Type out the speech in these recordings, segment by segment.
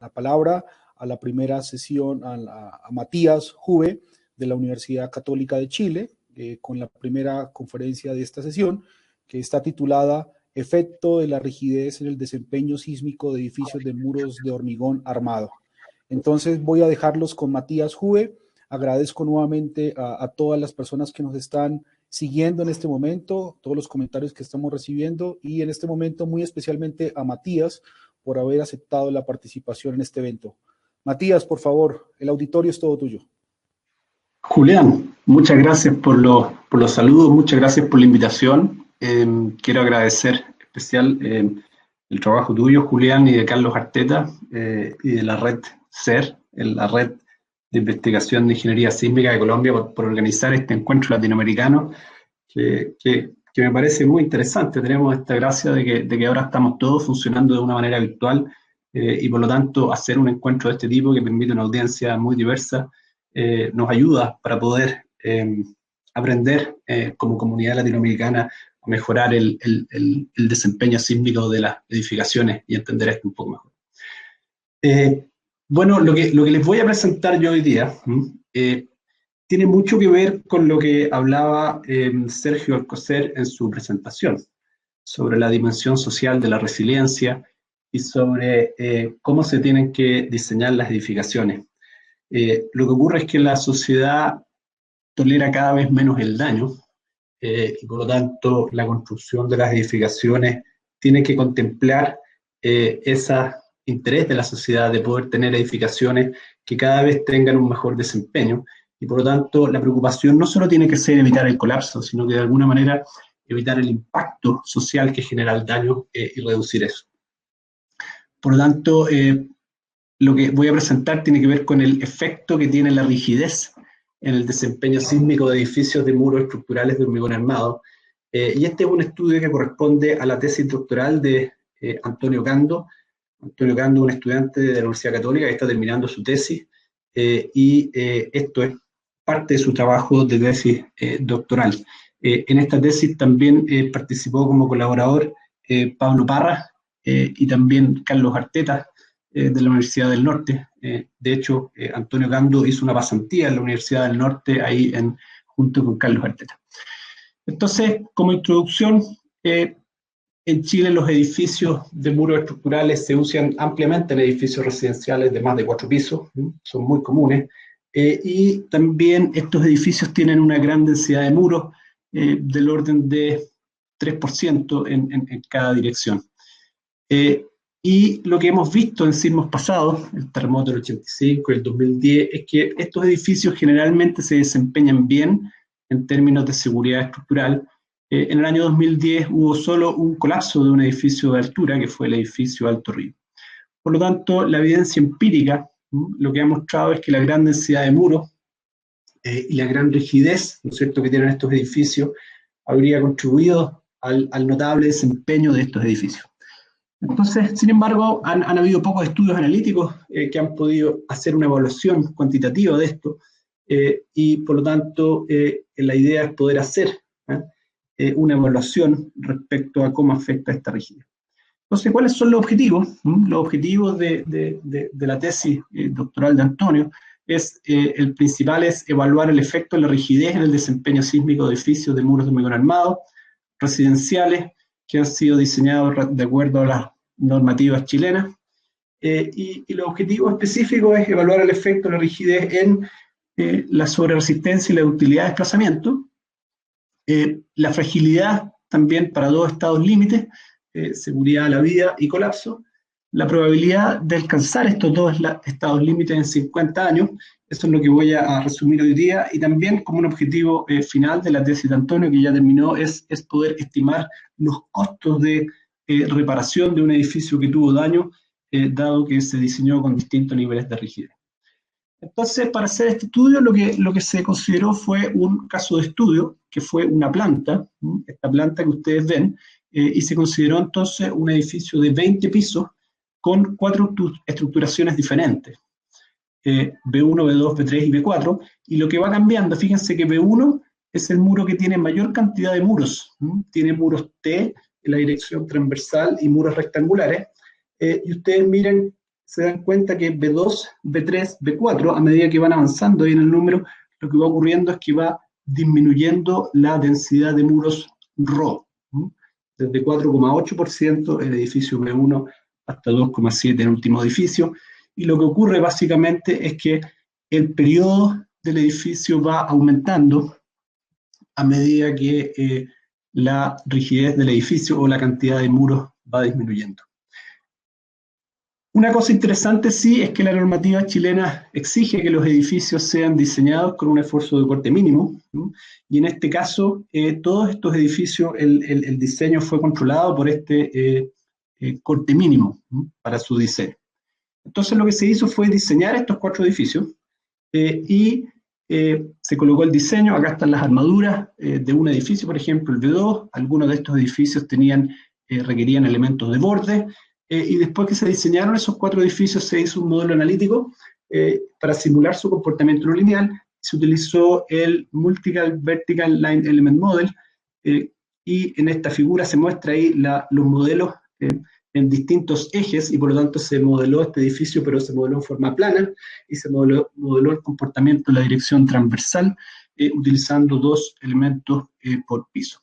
la palabra a la primera sesión a Matías Juve de la Universidad Católica de Chile, con la primera conferencia de esta sesión, que está titulada Efecto de la rigidez en el desempeño sísmico de edificios de muros de hormigón armado. Entonces voy a dejarlos con Matías Juve. Agradezco nuevamente a todas las personas que nos están siguiendo en este momento, todos los comentarios que estamos recibiendo y en este momento muy especialmente a Matías por haber aceptado la participación en este evento. Matías, por favor, el auditorio es todo tuyo. Julián, muchas gracias por los saludos, muchas gracias por la invitación. Quiero agradecer especial el trabajo tuyo, Julián, y de Carlos Arteta y de la red SER, la red de investigación de ingeniería sísmica de Colombia por organizar este encuentro latinoamericano que me parece muy interesante. Tenemos esta gracia de que ahora estamos todos funcionando de una manera virtual y por lo tanto hacer un encuentro de este tipo que permite una audiencia muy diversa nos ayuda para poder aprender como comunidad latinoamericana a mejorar el desempeño sísmico de las edificaciones y entender esto un poco mejor. Bueno, lo que les voy a presentar yo hoy día tiene mucho que ver con lo que hablaba Sergio Alcocer en su presentación, sobre la dimensión social de la resiliencia y sobre cómo se tienen que diseñar las edificaciones. Lo que ocurre es que la sociedad tolera cada vez menos el daño y por lo tanto la construcción de las edificaciones tiene que contemplar ese interés de la sociedad de poder tener edificaciones que cada vez tengan un mejor desempeño y por lo tanto la preocupación no solo tiene que ser evitar el colapso, sino que de alguna manera evitar el impacto social que genera el daño y reducir eso. Por lo tanto, lo que voy a presentar tiene que ver con el efecto que tiene la rigidez en el desempeño sísmico de edificios de muros estructurales de hormigón armado. Y este es un estudio que corresponde a la tesis doctoral de Antonio Cando. Antonio Cando es un estudiante de la Universidad Católica que está terminando su tesis y esto es parte de su trabajo de tesis doctoral. En esta tesis también participó como colaborador Pablo Parra y también Carlos Arteta, de la Universidad del Norte. De hecho, Antonio Cando hizo una pasantía en la Universidad del Norte ahí junto con Carlos Arteta. Entonces, como introducción, en Chile los edificios de muros estructurales se usan ampliamente en edificios residenciales de más de 4 pisos, son muy comunes, y también estos edificios tienen una gran densidad de muros del orden de 3% en cada dirección. Y lo que hemos visto en sismos pasados, el terremoto del 85 y el 2010, es que estos edificios generalmente se desempeñan bien en términos de seguridad estructural. En el año 2010 hubo solo un colapso de un edificio de altura, que fue el edificio Alto Río. Por lo tanto, la evidencia empírica lo que ha mostrado es que la gran densidad de muros y la gran rigidez, ¿no es cierto?, que tienen estos edificios, habría contribuido al notable desempeño de estos edificios. Entonces, sin embargo, han habido pocos estudios analíticos que han podido hacer una evaluación cuantitativa de esto y por lo tanto la idea es poder hacer una evaluación respecto a cómo afecta esta rigidez. Entonces, ¿cuáles son los objetivos? Los objetivos de la tesis doctoral de Antonio el principal es evaluar el efecto de la rigidez en el desempeño sísmico de edificios de muros de hormigón armado, residenciales, que han sido diseñados de acuerdo a las normativas chilenas, y el objetivo específico es evaluar el efecto de la rigidez en la sobreresistencia y la utilidad de desplazamiento, la fragilidad también para 2 estados límites, seguridad de la vida y colapso, la probabilidad de alcanzar estos 2 estados límites en 50 años, eso es lo que voy a resumir hoy día, y también como un objetivo final de la tesis de Antonio, que ya terminó, es poder estimar los costos de reparación de un edificio que tuvo daño, dado que se diseñó con distintos niveles de rigidez. Entonces, para hacer este estudio, lo que se consideró fue un caso de estudio, que fue una planta, esta planta que ustedes ven, y se consideró entonces un edificio de 20 pisos con 4 estructuraciones diferentes. B1, B2, B3 y B4, y lo que va cambiando, fíjense que B1 es el muro que tiene mayor cantidad de muros, tiene muros T en la dirección transversal y muros rectangulares, y ustedes miren se dan cuenta que B2, B3, B4, a medida que van avanzando ahí en el número, lo que va ocurriendo es que va disminuyendo la densidad de muros RO, desde 4,8% el edificio B1 hasta 2,7% en el último edificio, y lo que ocurre básicamente es que el periodo del edificio va aumentando a medida que la rigidez del edificio o la cantidad de muros va disminuyendo. Una cosa interesante sí es que la normativa chilena exige que los edificios sean diseñados con un esfuerzo de corte mínimo, ¿no? Y en este caso todos estos edificios, el diseño fue controlado por este corte mínimo, ¿no? Para su diseño. Entonces lo que se hizo fue diseñar estos 4 edificios y se colocó el diseño. Acá están las armaduras de un edificio, por ejemplo el B2, algunos de estos edificios requerían elementos de borde, y después que se diseñaron esos 4 edificios se hizo un modelo analítico para simular su comportamiento no lineal. Se utilizó el Multiple Vertical Line Element Model, y en esta figura se muestra ahí los modelos en distintos ejes, y por lo tanto se modeló este edificio, pero se modeló en forma plana, y se modeló el comportamiento en la dirección transversal, utilizando 2 elementos por piso.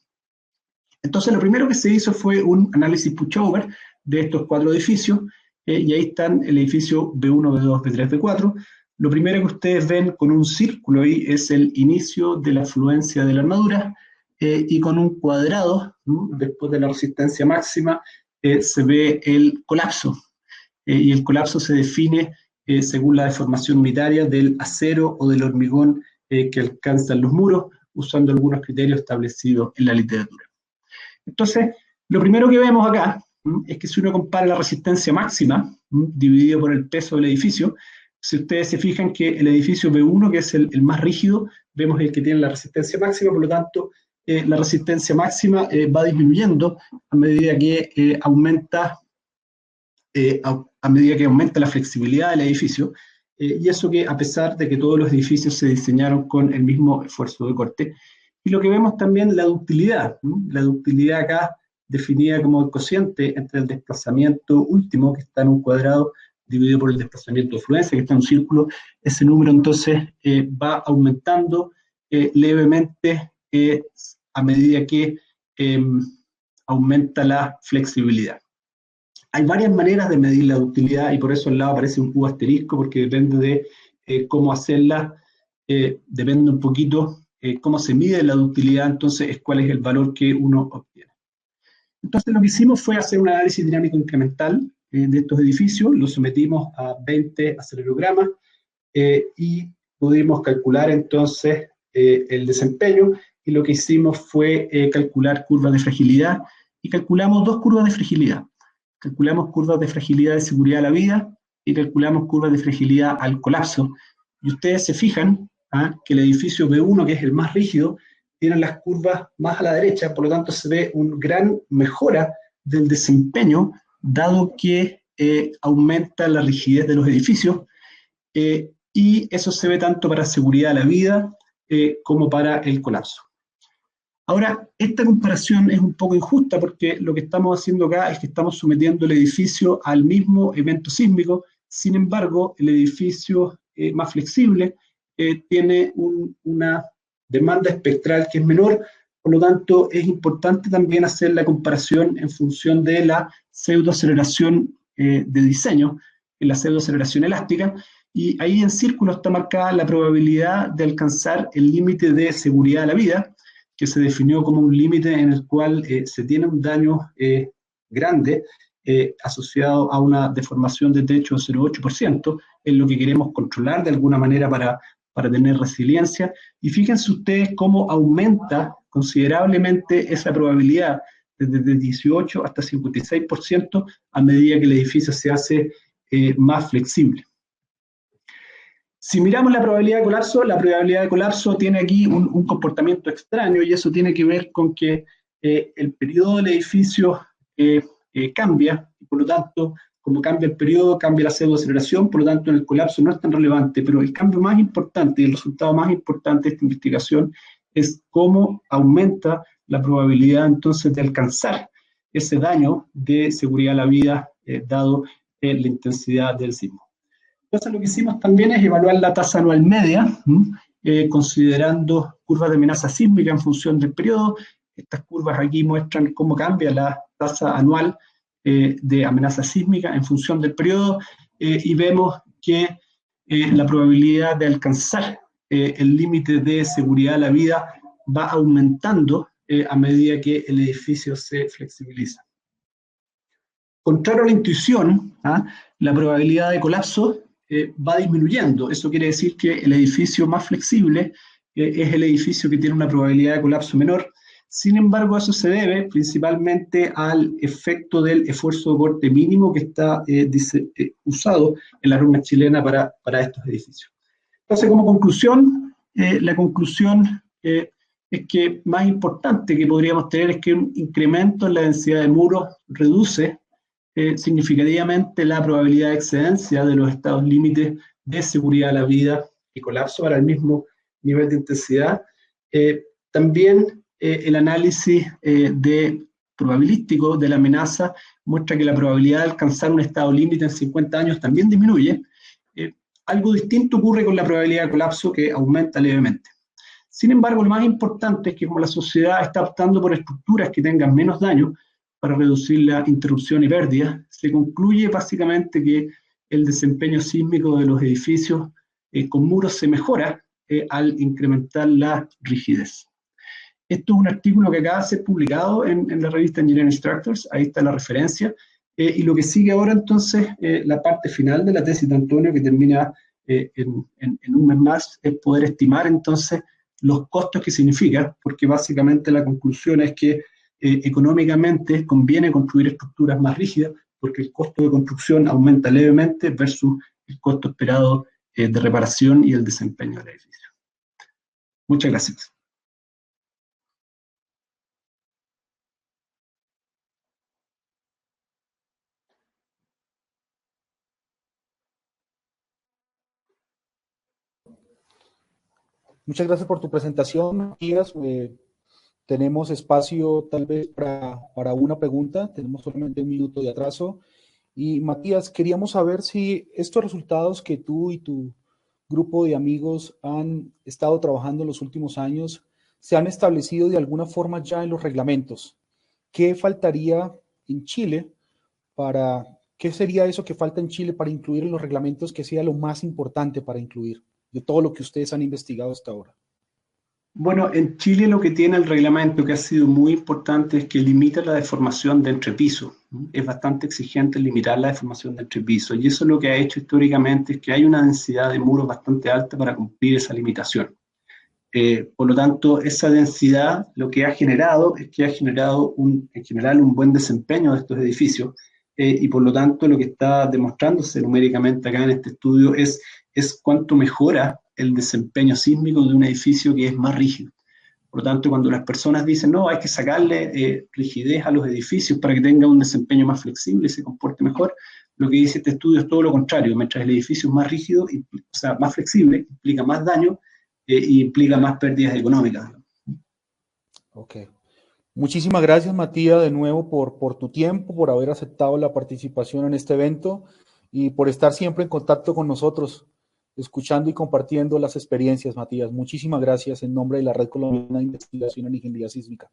Entonces lo primero que se hizo fue un análisis pushover de estos 4 edificios, y ahí están el edificio B1, B2, B3, B4. Lo primero que ustedes ven con un círculo ahí es el inicio de la afluencia de la armadura, y con un cuadrado, ¿no? Después de la resistencia máxima, se ve el colapso, y el colapso se define según la deformación unitaria del acero o del hormigón que alcanzan los muros, usando algunos criterios establecidos en la literatura. Entonces, lo primero que vemos acá es que si uno compara la resistencia máxima dividido por el peso del edificio, si ustedes se fijan que el edificio B1, que es el más rígido, vemos el que tiene la resistencia máxima, por lo tanto, la resistencia máxima va disminuyendo a medida que aumenta la flexibilidad del edificio, y eso que a pesar de que todos los edificios se diseñaron con el mismo esfuerzo de corte. Y lo que vemos también, la ductilidad, ¿no? La ductilidad acá definida como el cociente entre el desplazamiento último, que está en un cuadrado, dividido por el desplazamiento de fluencia, que está en un círculo. Ese número entonces va aumentando levemente a medida que aumenta la flexibilidad. Hay varias maneras de medir la ductilidad, y por eso al lado aparece un U asterisco, porque depende de cómo hacerla, depende un poquito cómo se mide la ductilidad, entonces es cuál es el valor que uno obtiene. Entonces lo que hicimos fue hacer un análisis dinámico incremental de estos edificios, lo sometimos a 20 acelerogramas y pudimos calcular entonces el desempeño, y lo que hicimos fue calcular curvas de fragilidad, y calculamos 2 curvas de fragilidad. Calculamos curvas de fragilidad de seguridad a la vida y calculamos curvas de fragilidad al colapso. Y ustedes se fijan que el edificio B1, que es el más rígido, tiene las curvas más a la derecha, por lo tanto se ve una gran mejora del desempeño, dado que aumenta la rigidez de los edificios, y eso se ve tanto para seguridad a la vida como para el colapso. Ahora, esta comparación es un poco injusta, porque lo que estamos haciendo acá es que estamos sometiendo el edificio al mismo evento sísmico. Sin embargo, el edificio más flexible tiene una demanda espectral que es menor, por lo tanto es importante también hacer la comparación en función de la pseudoaceleración de diseño, la pseudoaceleración elástica, y ahí en círculo está marcada la probabilidad de alcanzar el límite de seguridad a la vida, que se definió como un límite en el cual se tiene un daño grande asociado a una deformación de techo de 0,8%, es lo que queremos controlar de alguna manera para tener resiliencia. Y fíjense ustedes cómo aumenta considerablemente esa probabilidad, desde 18 hasta 56%, a medida que el edificio se hace más flexible. Si miramos la probabilidad de colapso tiene aquí un comportamiento extraño, y eso tiene que ver con que el periodo del edificio cambia, y por lo tanto, como cambia el periodo, cambia la pseudoaceleración, por lo tanto en el colapso no es tan relevante, pero el cambio más importante y el resultado más importante de esta investigación es cómo aumenta la probabilidad entonces de alcanzar ese daño de seguridad a la vida, dado la intensidad del sismo. Entonces lo que hicimos también es evaluar la tasa anual media, considerando curvas de amenaza sísmica en función del periodo. Estas curvas aquí muestran cómo cambia la tasa anual de amenaza sísmica en función del periodo, y vemos que la probabilidad de alcanzar el límite de seguridad de la vida va aumentando a medida que el edificio se flexibiliza. Contrario a la intuición, la probabilidad de colapso va disminuyendo. Eso quiere decir que el edificio más flexible es el edificio que tiene una probabilidad de colapso menor. Sin embargo, eso se debe principalmente al efecto del esfuerzo de corte mínimo que está usado en la norma chilena para estos edificios. Entonces, como conclusión, la conclusión es que más importante que podríamos tener es que un incremento en la densidad de muros reduce significativamente la probabilidad de excedencia de los estados límites de seguridad de la vida y colapso para el mismo nivel de intensidad. También el análisis probabilístico de la amenaza muestra que la probabilidad de alcanzar un estado límite en 50 años también disminuye. Algo distinto ocurre con la probabilidad de colapso, que aumenta levemente. Sin embargo, lo más importante es que como la sociedad está optando por estructuras que tengan menos daño para reducir la interrupción y pérdida, se concluye básicamente que el desempeño sísmico de los edificios con muros se mejora al incrementar la rigidez. Esto es un artículo que acaba de ser publicado en la revista Engineering Structures, ahí está la referencia, y lo que sigue ahora entonces, la parte final de la tesis de Antonio, que termina en un mes más, es poder estimar entonces los costos que significa, porque básicamente la conclusión es que económicamente conviene construir estructuras más rígidas, porque el costo de construcción aumenta levemente versus el costo esperado de reparación y el desempeño del edificio. Muchas gracias. Muchas gracias por tu presentación, Matías. Tenemos espacio tal vez para una pregunta, tenemos solamente un minuto de atraso. Y Matías, queríamos saber si estos resultados que tú y tu grupo de amigos han estado trabajando en los últimos años se han establecido de alguna forma ya en los reglamentos. ¿Qué faltaría en Chile qué sería eso que falta en Chile para incluir en los reglamentos que sea lo más importante para incluir de todo lo que ustedes han investigado hasta ahora? Bueno, en Chile lo que tiene el reglamento que ha sido muy importante es que limita la deformación de entrepiso. Es bastante exigente limitar la deformación de entrepiso, y eso lo que ha hecho históricamente es que hay una densidad de muros bastante alta para cumplir esa limitación. Por lo tanto, esa densidad lo que ha generado es que ha generado en general un buen desempeño de estos edificios, y por lo tanto lo que está demostrándose numéricamente acá en este estudio es cuánto mejora el desempeño sísmico de un edificio que es más rígido. Por lo tanto, cuando las personas dicen, no, hay que sacarle rigidez a los edificios para que tenga un desempeño más flexible y se comporte mejor, lo que dice este estudio es todo lo contrario. Mientras el edificio es más rígido, o sea, más flexible, implica más daño y implica más pérdidas económicas. Ok. Muchísimas gracias, Matías, de nuevo por tu tiempo, por haber aceptado la participación en este evento y por estar siempre en contacto con nosotros, escuchando y compartiendo las experiencias, Matías. Muchísimas gracias en nombre de la Red Colombiana de Investigación en Ingeniería Sísmica.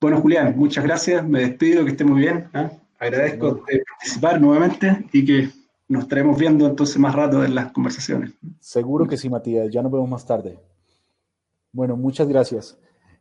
Bueno, Julián, muchas gracias. Me despido, que esté muy bien. Agradezco participar nuevamente y que nos estaremos viendo entonces más rato en las conversaciones. Seguro que sí, Matías. Ya nos vemos más tarde. Bueno, muchas gracias.